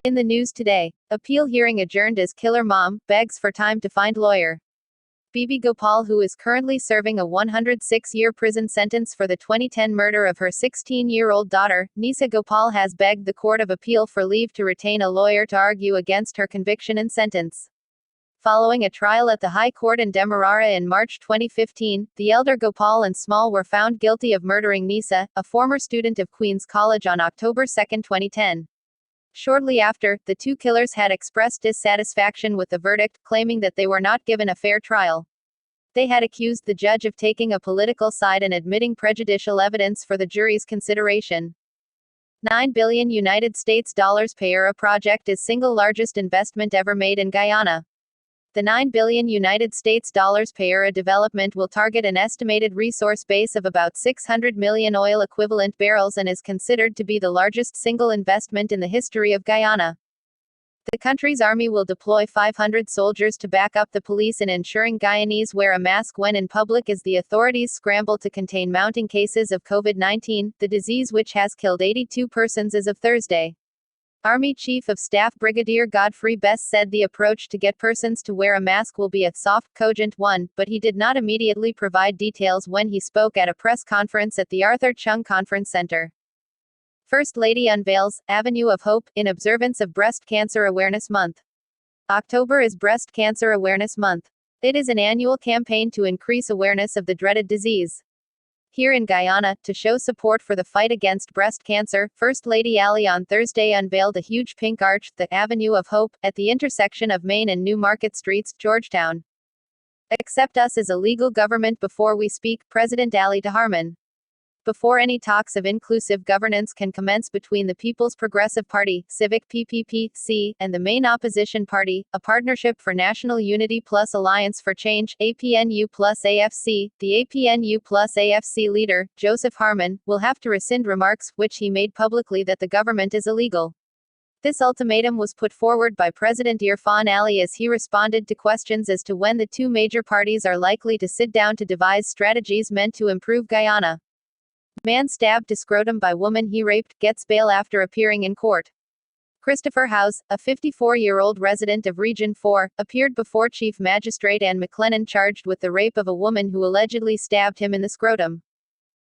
In the news today, appeal hearing adjourned as killer mom begs for time to find lawyer. Bibi Gopal, who is currently serving a 106-year prison sentence for the 2010 murder of her 16-year-old daughter, Nisa Gopal, has begged the Court of Appeal for leave to retain a lawyer to argue against her conviction and sentence. Following a trial at the High Court in Demerara in March 2015, the elder Gopal and Small were found guilty of murdering Nisa, a former student of Queen's College, on October 2, 2010. Shortly after, the two killers had expressed dissatisfaction with the verdict, claiming that they were not given a fair trial. They had accused the judge of taking a political side and admitting prejudicial evidence for the jury's consideration. $9 billion United States dollars Payara project is single largest investment ever made in Guyana. The $9 billion United States dollars Payara development will target an estimated resource base of about 600 million oil equivalent barrels and is considered to be the largest single investment in the history of Guyana. The country's army will deploy 500 soldiers to back up the police in ensuring Guyanese wear a mask when in public as the authorities scramble to contain mounting cases of COVID-19, the disease which has killed 82 persons as of Thursday. Army Chief of Staff Brigadier Godfrey Best said the approach to get persons to wear a mask will be a soft, cogent one, but he did not immediately provide details when he spoke at a press conference at the Arthur Chung Conference Center. First Lady unveils Avenue of Hope in observance of Breast Cancer Awareness Month. October is Breast Cancer Awareness Month. It is an annual campaign to increase awareness of the dreaded disease. Here in Guyana, to show support for the fight against breast cancer, First Lady Ali on Thursday unveiled a huge pink arch, the Avenue of Hope, at the intersection of Main and New Market Streets, Georgetown. Accept us as a legal government before we speak, President Ali to Harman. Before any talks of inclusive governance can commence between the People's Progressive Party, Civic PPP-C, and the main opposition party, a Partnership for National Unity plus Alliance for Change, APNU plus AFC, the APNU plus AFC leader, Joseph Harman, will have to rescind remarks, which he made publicly, that the government is illegal. This ultimatum was put forward by President Irfan Ali as he responded to questions as to when the two major parties are likely to sit down to devise strategies meant to improve Guyana. Man stabbed to scrotum by woman he raped, gets bail after appearing in court. Christopher Howes, a 54-year-old resident of Region 4, appeared before Chief Magistrate Anne McLennan charged with the rape of a woman who allegedly stabbed him in the scrotum.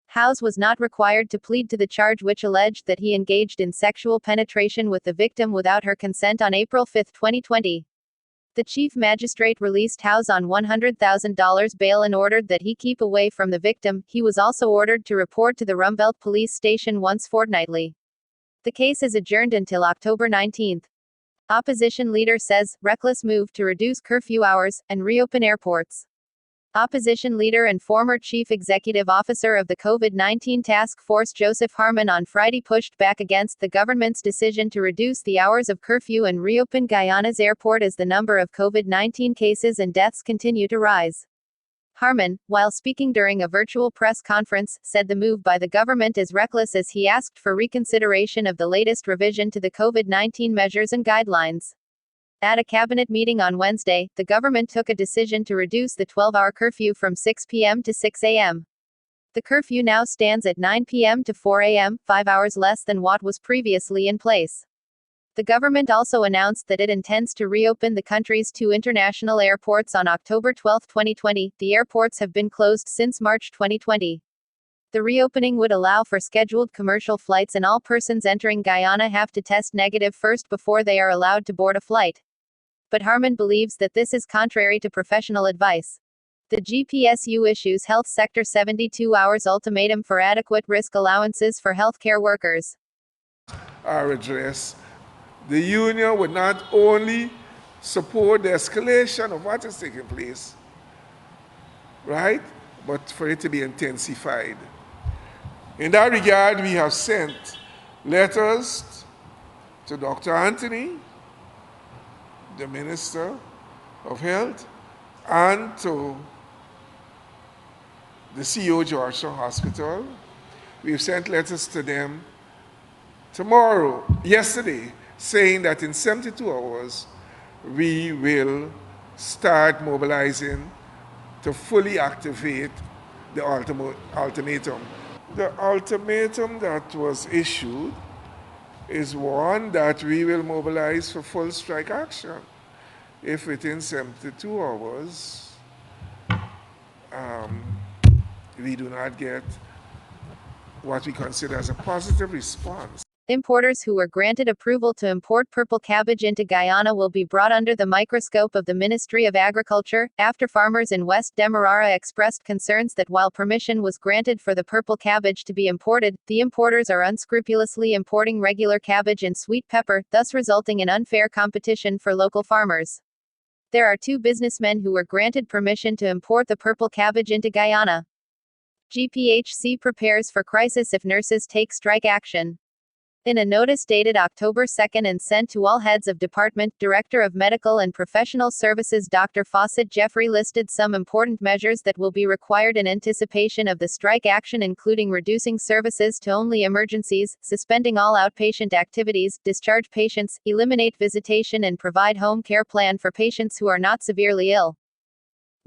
Howes was not required to plead to the charge, which alleged that he engaged in sexual penetration with the victim without her consent, on April 5, 2020. The chief magistrate released Howes on $100,000 bail and ordered that he keep away from the victim. He was also ordered to report to the Rumbelt police station once fortnightly. The case is adjourned until October 19. Opposition leader says, reckless move to reduce curfew hours and reopen airports. Opposition leader and former chief executive officer of the COVID-19 task force Joseph Harman on Friday pushed back against the government's decision to reduce the hours of curfew and reopen Guyana's airport as the number of COVID-19 cases and deaths continue to rise. Harman, while speaking during a virtual press conference, said the move by the government is reckless as he asked for reconsideration of the latest revision to the COVID-19 measures and guidelines. At a cabinet meeting on Wednesday, the government took a decision to reduce the 12-hour curfew from 6 p.m. to 6 a.m. The curfew now stands at 9 p.m. to 4 a.m., 5 hours less than what was previously in place. The government also announced that it intends to reopen the country's two international airports on October 12, 2020. The airports have been closed since March 2020. The reopening would allow for scheduled commercial flights, and all persons entering Guyana have to test negative first before they are allowed to board a flight. But Harman believes that this is contrary to professional advice. The GPSU issues health sector 72 hours ultimatum for adequate risk allowances for healthcare workers. Our address, the union would not only support the escalation of what is taking place, right, but for it to be intensified. In that regard, we have sent letters to Dr. Anthony, the Minister of Health, and to the CEO Georgetown Hospital. We've sent letters to them yesterday, saying that in 72 hours, we will start mobilizing to fully activate the ultimatum. The ultimatum that was issued is one that we will mobilize for full strike action if within 72 hours we do not get what we consider as a positive response. Importers who were granted approval to import purple cabbage into Guyana will be brought under the microscope of the Ministry of Agriculture, after farmers in West Demerara expressed concerns that while permission was granted for the purple cabbage to be imported, the importers are unscrupulously importing regular cabbage and sweet pepper, thus resulting in unfair competition for local farmers. There are 2 businessmen who were granted permission to import the purple cabbage into Guyana. GPHC prepares for crisis if nurses take strike action. In a notice dated October 2 and sent to all heads of department, Director of Medical and Professional Services Dr. Fawcett Jeffrey listed some important measures that will be required in anticipation of the strike action, including reducing services to only emergencies, suspending all outpatient activities, discharge patients, eliminate visitation and provide home care plan for patients who are not severely ill.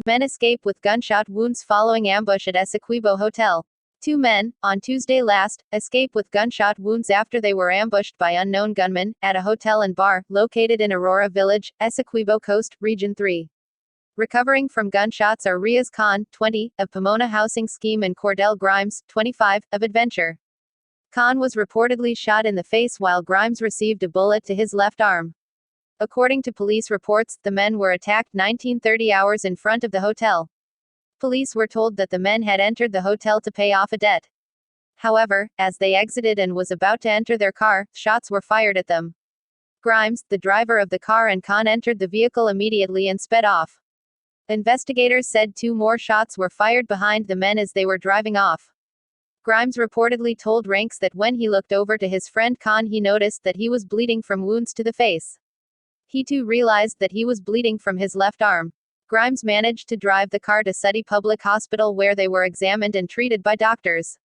Men escape with gunshot wounds following ambush at Essequibo Hotel. 2 men, on Tuesday last, escaped with gunshot wounds after they were ambushed by unknown gunmen, at a hotel and bar, located in Aurora Village, Essequibo Coast, Region 3. Recovering from gunshots are Riaz Khan, 20, of Pomona Housing Scheme and Cordell Grimes, 25, of Adventure. Khan was reportedly shot in the face while Grimes received a bullet to his left arm. According to police reports, the men were attacked 19:30 hours in front of the hotel. Police were told that the men had entered the hotel to pay off a debt. However, as they exited and was about to enter their car, shots were fired at them. Grimes, the driver of the car, and Khan entered the vehicle immediately and sped off. Investigators said 2 more shots were fired behind the men as they were driving off. Grimes reportedly told Ranks that when he looked over to his friend Khan, he noticed that he was bleeding from wounds to the face. He too realized that he was bleeding from his left arm. Grimes managed to drive the car to Suddy Public Hospital where they were examined and treated by doctors.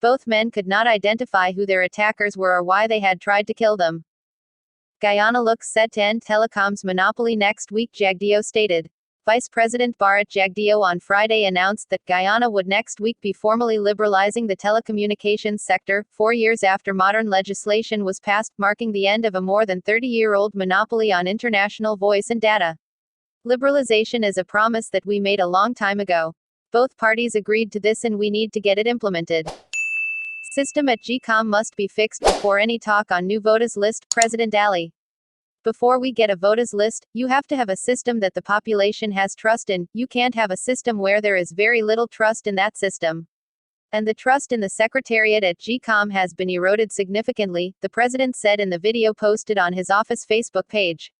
Both men could not identify who their attackers were or why they had tried to kill them. Guyana looks set to end Telecoms monopoly next week, Jagdeo stated. Vice President Bharat Jagdeo on Friday announced that Guyana would next week be formally liberalizing the telecommunications sector, 4 years after modern legislation was passed, marking the end of a more than 30-year-old monopoly on international voice and data. Liberalization is a promise that we made a long time ago. Both parties agreed to this and we need to get it implemented. System at GCOM must be fixed before any talk on new voters list, President Ali. Before we get a voters list, you have to have a system that the population has trust in. You can't have a system where there is very little trust in that system. And the trust in the Secretariat at GCOM has been eroded significantly, the President said in the video posted on his office Facebook page.